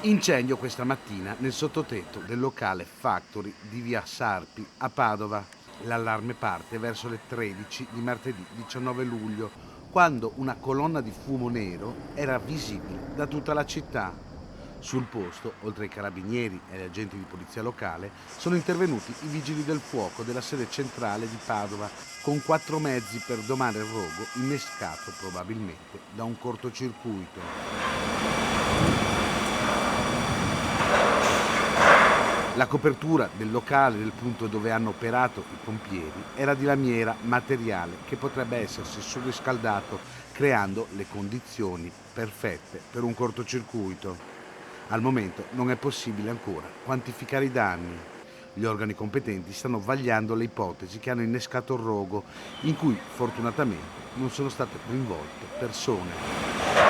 Incendio questa mattina nel sottotetto del locale Factory di via Sarpi a Padova. L'allarme parte verso le 13 di martedì 19 luglio, quando una colonna di fumo nero era visibile da tutta la città. Sul posto, oltre ai carabinieri e agli agenti di polizia locale, sono intervenuti i vigili del fuoco della sede centrale di Padova con 4 mezzi per domare il rogo innescato probabilmente da un cortocircuito. La copertura del locale del punto dove hanno operato i pompieri era di lamiera, materiale che potrebbe essersi surriscaldato creando le condizioni perfette per un cortocircuito. Al momento non è possibile ancora quantificare i danni. Gli organi competenti stanno vagliando le ipotesi che hanno innescato il rogo, in cui fortunatamente non sono state coinvolte persone.